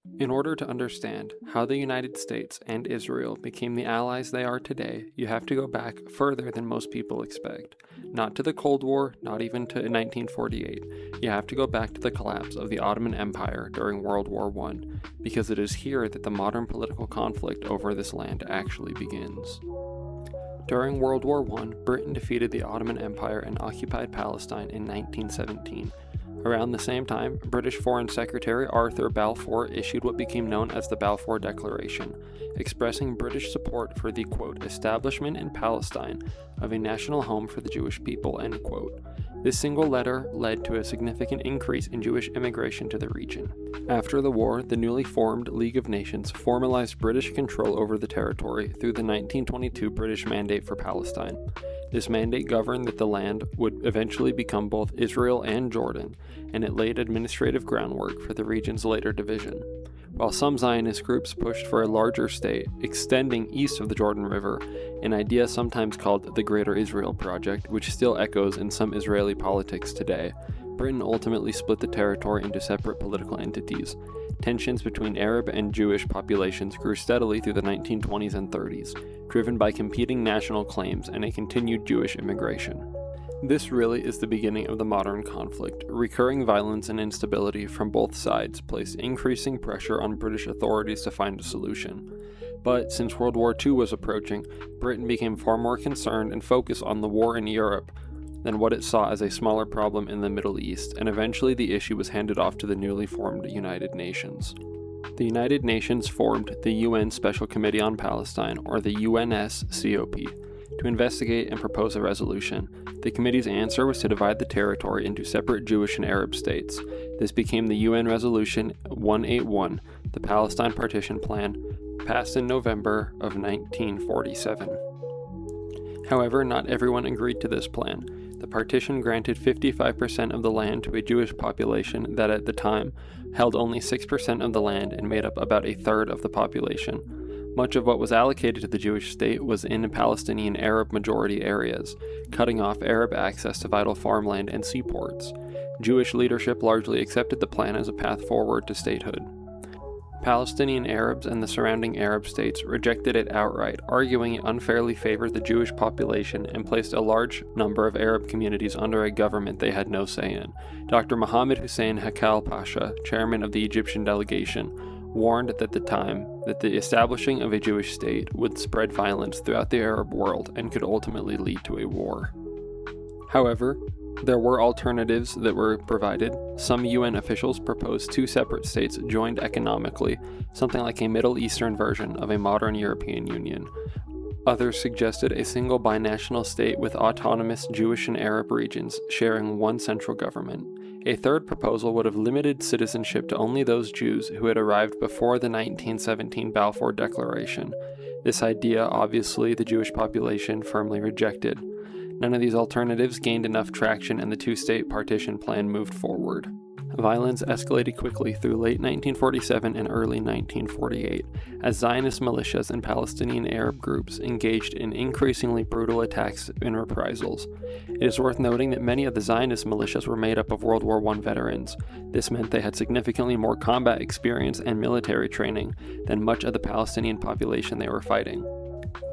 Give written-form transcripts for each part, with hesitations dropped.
In order to understand how the United States and Israel became the allies they are today, you have to go back further than most people expect. Not to the Cold War, not even to 1948. You have to go back to the collapse of the Ottoman Empire during World War I, because it is here that the modern political conflict over this land actually begins. During World War I, Britain defeated the Ottoman Empire and occupied Palestine in 1917. Around the same time, British Foreign Secretary Arthur Balfour issued what became known as the Balfour Declaration, expressing British support for the, quote, establishment in Palestine of a national home for the Jewish people, end quote. This single letter led to a significant increase in Jewish immigration to the region. After the war, the newly formed League of Nations formalized British control over the territory through the 1922 British Mandate for Palestine. This mandate governed that the land would eventually become both Israel and Jordan, and it laid administrative groundwork for the region's later division. While some Zionist groups pushed for a larger state, extending east of the Jordan River, an idea sometimes called the Greater Israel Project, which still echoes in some Israeli politics today, Britain ultimately split the territory into separate political entities. Tensions between Arab and Jewish populations grew steadily through the 1920s and 30s, driven by competing national claims and a continued Jewish immigration. This really is the beginning of the modern conflict. Recurring violence and instability from both sides placed increasing pressure on British authorities to find a solution. But since World War II was approaching, Britain became far more concerned and focused on the war in Europe than what it saw as a smaller problem in the Middle East, and eventually the issue was handed off to the newly formed United Nations. The United Nations formed the UN Special Committee on Palestine, or the UNSCOP, to investigate and propose a resolution. The committee's answer was to divide the territory into separate Jewish and Arab states. This became the UN Resolution 181, the Palestine Partition Plan, passed in November of 1947. However, not everyone agreed to this plan. The partition granted 55% of the land to a Jewish population that at the time held only 6% of the land and made up about a third of the population. Much of what was allocated to the Jewish state was in Palestinian Arab majority areas, cutting off Arab access to vital farmland and seaports. Jewish leadership largely accepted the plan as a path forward to statehood. Palestinian Arabs and the surrounding Arab states rejected it outright, arguing it unfairly favored the Jewish population and placed a large number of Arab communities under a government they had no say in. Dr. Mohammed Hussein Hakkal Pasha, chairman of the Egyptian delegation, warned at the time that the establishing of a Jewish state would spread violence throughout the Arab world and could ultimately lead to a war. However, there were alternatives that were provided. Some UN officials proposed two separate states joined economically, something like a Middle Eastern version of a modern European Union. Others suggested a single binational state with autonomous Jewish and Arab regions sharing one central government. A third proposal would have limited citizenship to only those Jews who had arrived before the 1917 Balfour Declaration. This idea, obviously, the Jewish population firmly rejected. None of these alternatives gained enough traction and the two-state partition plan moved forward. Violence escalated quickly through late 1947 and early 1948, as Zionist militias and Palestinian Arab groups engaged in increasingly brutal attacks and reprisals. It is worth noting that many of the Zionist militias were made up of World War I veterans. This meant they had significantly more combat experience and military training than much of the Palestinian population they were fighting.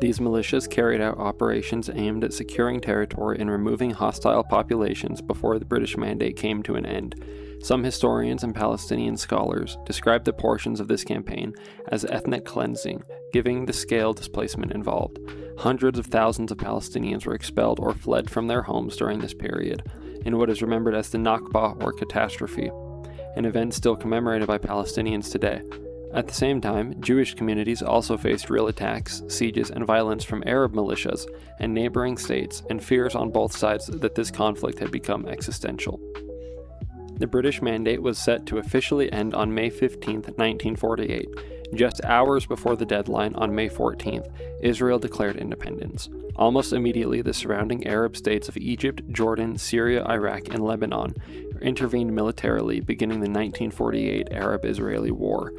These militias carried out operations aimed at securing territory and removing hostile populations before the British Mandate came to an end. Some historians and Palestinian scholars describe the portions of this campaign as ethnic cleansing, given the scale displacement involved. Hundreds of thousands of Palestinians were expelled or fled from their homes during this period, in what is remembered as the Nakba or catastrophe, an event still commemorated by Palestinians today. At the same time, Jewish communities also faced real attacks, sieges, and violence from Arab militias and neighboring states, and fears on both sides that this conflict had become existential. The British Mandate was set to officially end on May 15, 1948. Just hours before the deadline, on May 14th, Israel declared independence. Almost immediately, the surrounding Arab states of Egypt, Jordan, Syria, Iraq, and Lebanon intervened militarily, beginning the 1948 Arab-Israeli War.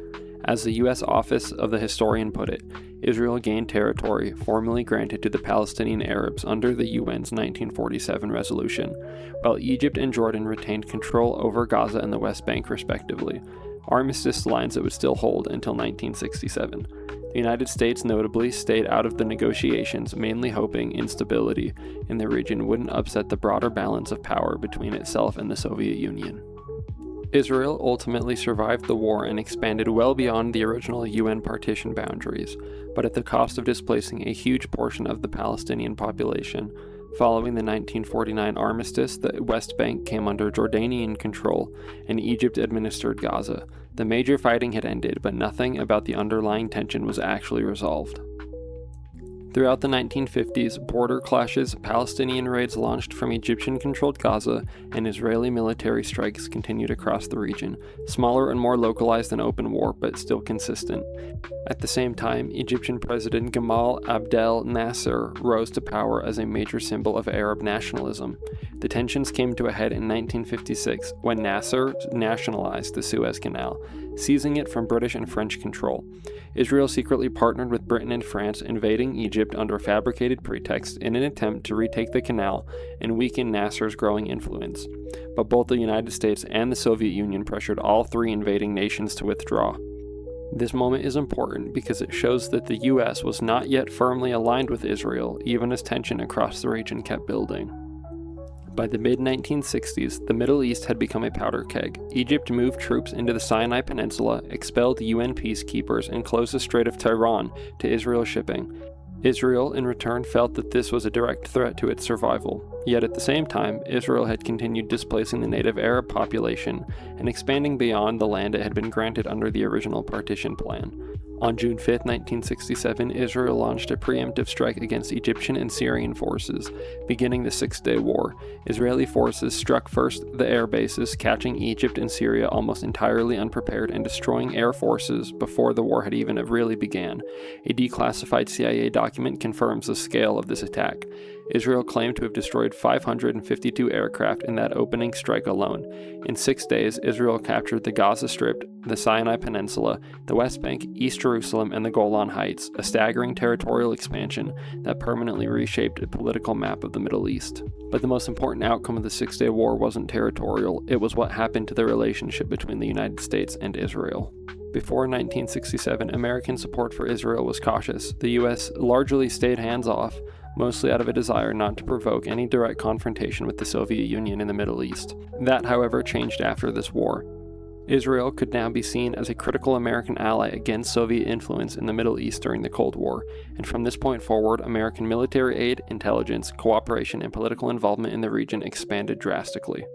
As the U.S. Office of the Historian put it, Israel gained territory formally granted to the Palestinian Arabs under the UN's 1947 resolution, while Egypt and Jordan retained control over Gaza and the West Bank respectively. armistice lines that would still hold until 1967. The United States notably stayed out of the negotiations, mainly hoping instability in the region wouldn't upset the broader balance of power between itself and the Soviet Union. Israel ultimately survived the war and expanded well beyond the original UN partition boundaries, but at the cost of displacing a huge portion of the Palestinian population. Following the 1949 armistice, the West Bank came under Jordanian control, and Egypt administered Gaza. The major fighting had ended, but nothing about the underlying tension was actually resolved. Throughout the 1950s, border clashes, Palestinian raids launched from Egyptian-controlled Gaza, and Israeli military strikes continued across the region, smaller and more localized than open war, but still consistent. At the same time, Egyptian President Gamal Abdel Nasser rose to power as a major symbol of Arab nationalism. The tensions came to a head in 1956 when Nasser nationalized the Suez Canal, seizing it from British and French control. Israel secretly partnered with Britain and France, invading Egypt under a fabricated pretext in an attempt to retake the canal and weaken Nasser's growing influence. But both the United States and the Soviet Union pressured all three invading nations to withdraw. This moment is important because it shows that the US was not yet firmly aligned with Israel, even as tension across the region kept building. By the mid-1960s, the Middle East had become a powder keg. Egypt moved troops into the Sinai Peninsula, expelled UN peacekeepers, and closed the Strait of Tiran to Israel shipping. Israel, in return, felt that this was a direct threat to its survival. Yet at the same time, Israel had continued displacing the native Arab population and expanding beyond the land it had been granted under the original partition plan. On June 5, 1967, Israel launched a preemptive strike against Egyptian and Syrian forces, beginning the Six-Day War. Israeli forces struck first the air bases, catching Egypt and Syria almost entirely unprepared and destroying air forces before the war had even really began. A declassified CIA document confirms the scale of this attack. Israel claimed to have destroyed 552 aircraft in that opening strike alone. In 6 days, Israel captured the Gaza Strip, the Sinai Peninsula, the West Bank, East Jerusalem, and the Golan Heights, a staggering territorial expansion that permanently reshaped the political map of the Middle East. But the most important outcome of the Six-Day War wasn't territorial, it was what happened to the relationship between the United States and Israel. Before 1967, American support for Israel was cautious. The U.S. largely stayed hands-off, mostly out of a desire not to provoke any direct confrontation with the Soviet Union in the Middle East. That, however, changed after this war. Israel could now be seen as a critical American ally against Soviet influence in the Middle East during the Cold War, and from this point forward, American military aid, intelligence, cooperation, and political involvement in the region expanded drastically.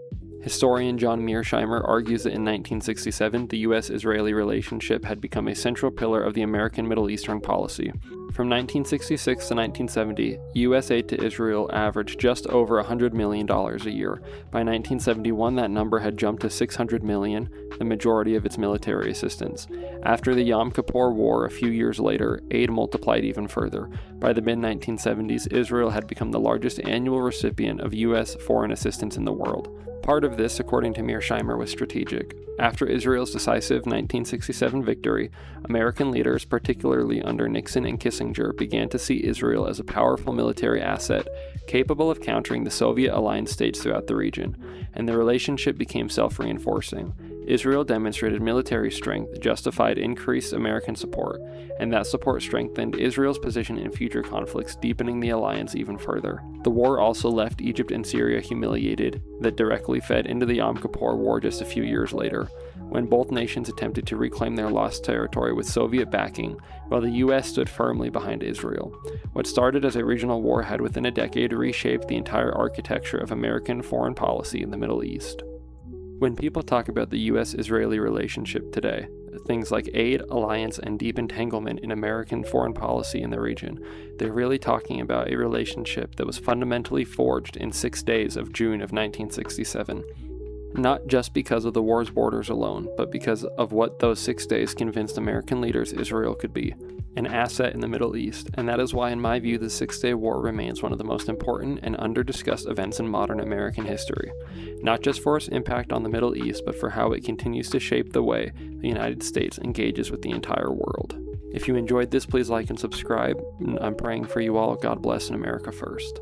Historian John Mearsheimer argues that in 1967, the U.S.-Israeli relationship had become a central pillar of the American Middle Eastern policy. From 1966 to 1970, U.S. aid to Israel averaged just over $100 million a year. By 1971, that number had jumped to $600 million, the majority of its military assistance. After the Yom Kippur War a few years later, aid multiplied even further. By the mid-1970s, Israel had become the largest annual recipient of U.S. foreign assistance in the world. Part of this, according to Mearsheimer, was strategic. After Israel's decisive 1967 victory, American leaders, particularly under Nixon and Kissinger, began to see Israel as a powerful military asset, capable of countering the Soviet-aligned states throughout the region, and the relationship became self-reinforcing. Israel demonstrated military strength, justified increased American support, and that support strengthened Israel's position in future conflicts, deepening the alliance even further. The war also left Egypt and Syria humiliated, that directly fed into the Yom Kippur War just a few years later, when both nations attempted to reclaim their lost territory with Soviet backing, while the U.S. stood firmly behind Israel. What started as a regional war had within a decade reshaped the entire architecture of American foreign policy in the Middle East. When people talk about the U.S.-Israeli relationship today, things like aid, alliance, and deep entanglement in American foreign policy in the region, they're really talking about a relationship that was fundamentally forged in 6 days of June of 1967. Not just because of the war's borders alone, but because of what those 6 days convinced American leaders Israel could be, an asset in the Middle East, and that is why, in my view, the Six-Day War remains one of the most important and under-discussed events in modern American history, not just for its impact on the Middle East, but for how it continues to shape the way the United States engages with the entire world. If you enjoyed this, please like and subscribe. I'm praying for you all. God bless, and America first.